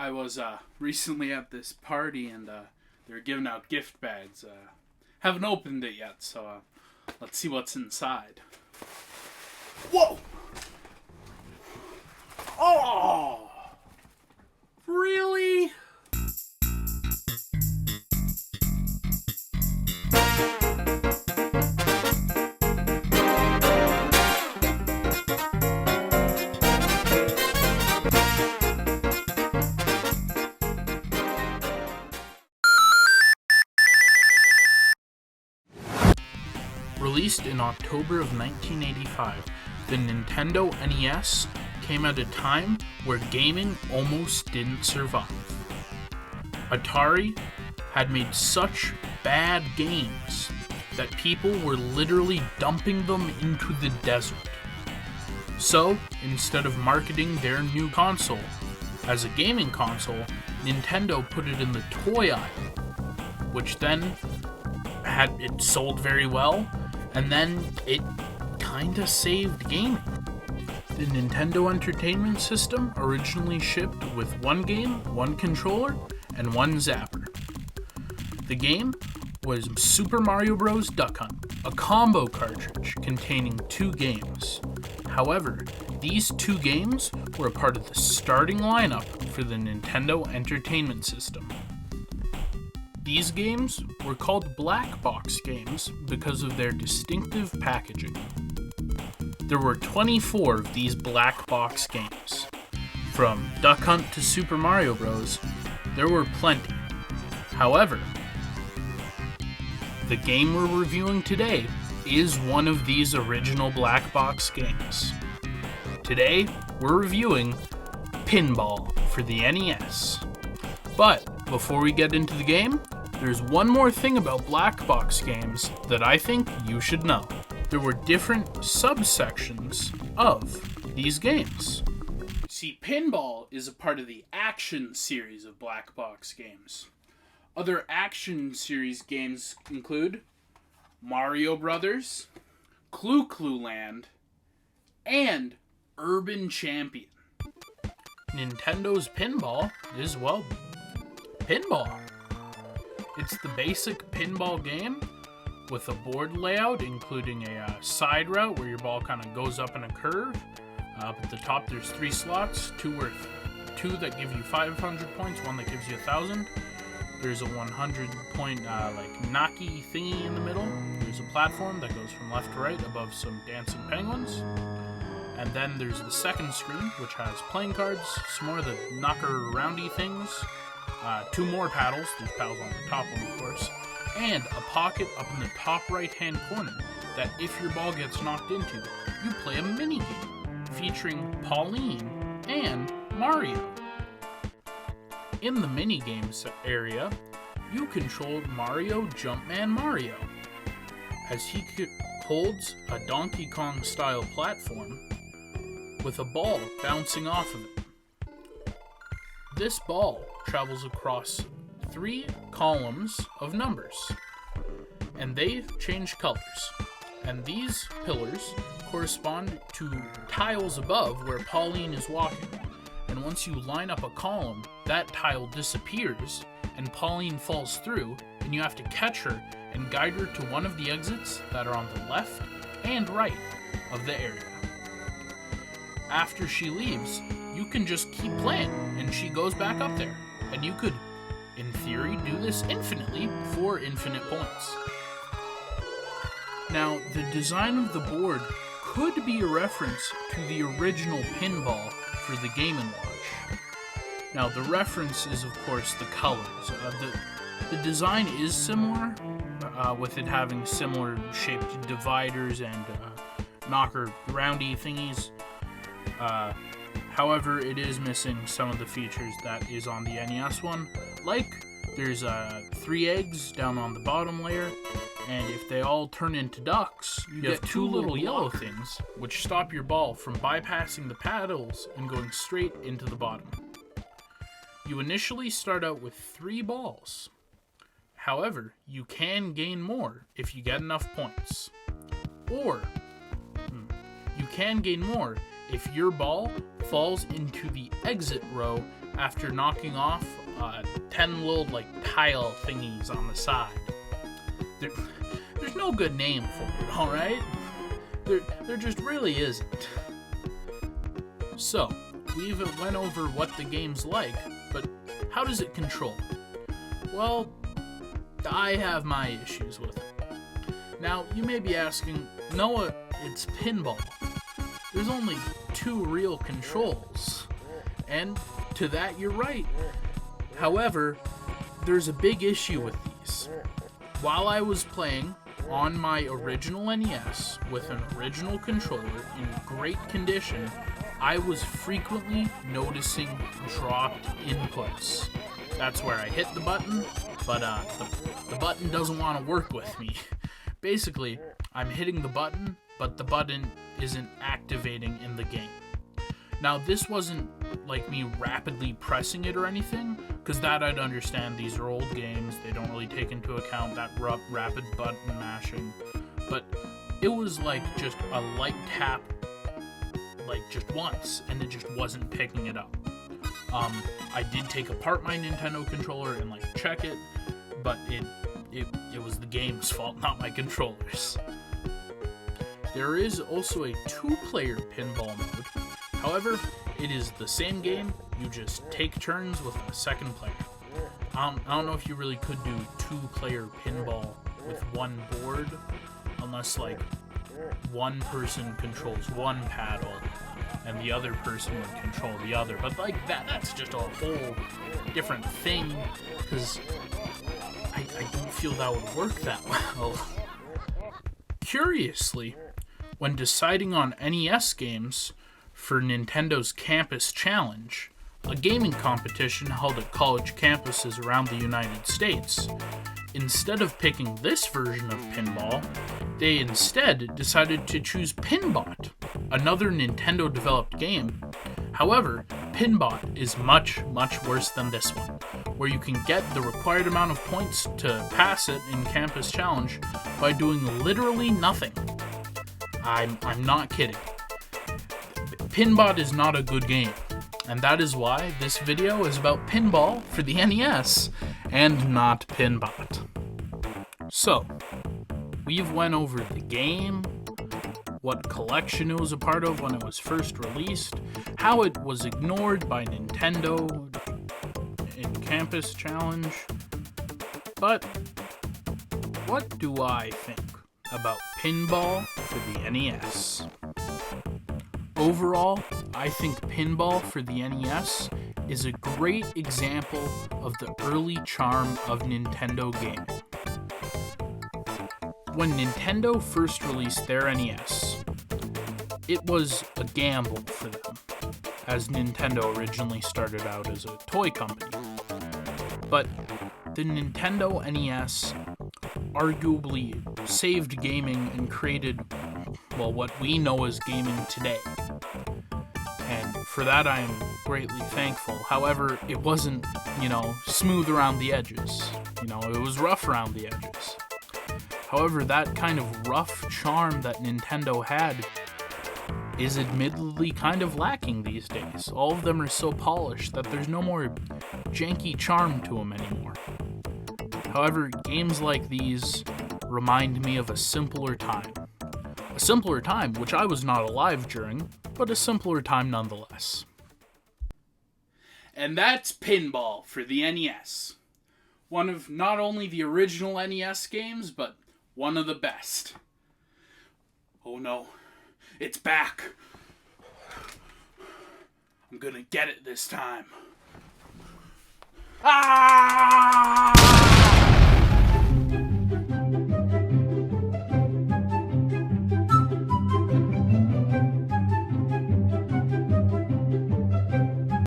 I was recently at this party and they were giving out gift bags. Haven't opened it yet, so let's see what's inside. Whoa! Oh! Really? Released in October of 1985, the Nintendo NES came at a time where gaming almost didn't survive. Atari had made such bad games that people were literally dumping them into the desert. So, instead of marketing their new console as a gaming console, Nintendo put it in the toy aisle, which then it sold very well, and then it kinda saved gaming. The Nintendo Entertainment System originally shipped with one game, one controller, and one zapper. The game was Super Mario Bros. Duck Hunt, a combo cartridge containing 2 games. However, these 2 games were a part of the starting lineup for the Nintendo Entertainment System. These games were called black box games because of their distinctive packaging. There were 24 of these black box games. From Duck Hunt to Super Mario Bros., there were plenty. However, the game we're reviewing today is one of these original black box games. Today, we're reviewing Pinball for the NES. But before we get into the game, there's one more thing about black box games that I think you should know. There were different subsections of these games. See, Pinball is a part of the Action series of black box games. Other Action series games include Mario Brothers, Clu Clu Land, and Urban Champion. Nidendo's Pinball is, well, pinball. It's the basic pinball game with a board layout including a side route where your ball kind of goes up in a curve. Up at the top there's 3 slots, 2 that give you 500 points, 1 that gives you 1,000. There's a 100 point knocky thingy in the middle. There's a platform that goes from left to right above some dancing penguins. And then there's the second screen, which has playing cards, some more of the knocker roundy things, 2 more paddles, there's paddles on the top one of course, and a pocket up in the top right hand corner that if your ball gets knocked into, you play a mini game featuring Pauline and Mario. In the mini games area, you controlled Mario Jumpman Mario, as he holds a Donkey Kong style platform with a ball bouncing off of it. This ball travels across 3 columns of numbers, and they change colors. And these pillars correspond to tiles above where Pauline is walking. And once you line up a column, that tile disappears, and Pauline falls through, and you have to catch her and guide her to one of the exits that are on the left and right of the area. After she leaves, you can just keep playing, and she goes back up there. And you could, in theory, do this infinitely for infinite points. Now, the design of the board could be a reference to the original Pinball for the Game & Watch. Now, the reference is, of course, the colors. The design is similar, with it having similar shaped dividers and knocker roundy thingies. However, it is missing some of the features that is on the NES one. Like, there's 3 eggs down on the bottom layer, and if they all turn into ducks, you have 2 little yellow things, which stop your ball from bypassing the paddles and going straight into the bottom. You initially start out with 3 balls. However, you can gain more if you get enough points. Or, you can gain more if your ball falls into the exit row after knocking off 10 little like tile thingies on the side. There's no good name for it, alright? There just really isn't. So, we even went over what the game's like, but how does it control? Well, I have my issues with it. Now, you may be asking, Noah, it's pinball. There's only 2 real controls. And to that, you're right. However, there's a big issue with these. While I was playing on my original NES with an original controller in great condition, I was frequently noticing dropped inputs. That's where I hit the button, but the button doesn't want to work with me. Basically, I'm hitting the button, but the button isn't activating in the game. Now, this wasn't like me rapidly pressing it or anything, because that I'd understand. These are old games. They don't really take into account that rapid button mashing. But it was like just a light tap, like just once, and it just wasn't picking it up. I did take apart my Nintendo controller and like check it, but it was the game's fault, not my controller's. There is also a 2-player pinball mode. However, it is the same game, you just take turns with a second player. I don't know if you really could do 2-player pinball with one board, unless like one person controls one paddle and the other person would control the other. But like that's just a whole different thing, because I don't feel that would work that well. Curiously, when deciding on NES games for Nintendo's Campus Challenge, a gaming competition held at college campuses around the United States, instead of picking this version of pinball, they instead decided to choose Pinbot, another Nintendo-developed game. However, Pinbot is much, much worse than this one, where you can get the required amount of points to pass it in Campus Challenge by doing literally nothing. I'm not kidding. Pinbot is not a good game, and that is why this video is about pinball for the NES and not Pinbot. So, we've went over the game, what collection it was a part of when it was first released, how it was ignored by Nintendo in Campus Challenge, but what do I think about pinball for the NES? Overall, I think pinball for the NES is a great example of the early charm of Nintendo gaming. When Nintendo first released their NES, it was a gamble for them, as Nintendo originally started out as a toy company. But the Nintendo NES arguably saved gaming and created, well, what we know as gaming today. And for that I am greatly thankful. However, it wasn't, smooth around the edges. It was rough around the edges. However, that kind of rough charm that Nintendo had is admittedly kind of lacking these days. All of them are so polished that there's no more janky charm to them anymore. However, games like these remind me of a simpler time. A simpler time which I was not alive during, but a simpler time nonetheless. And that's Pinball for the NES. One of not only the original NES games, but one of the best. Oh no, it's back. I'm gonna get it this time. Ah!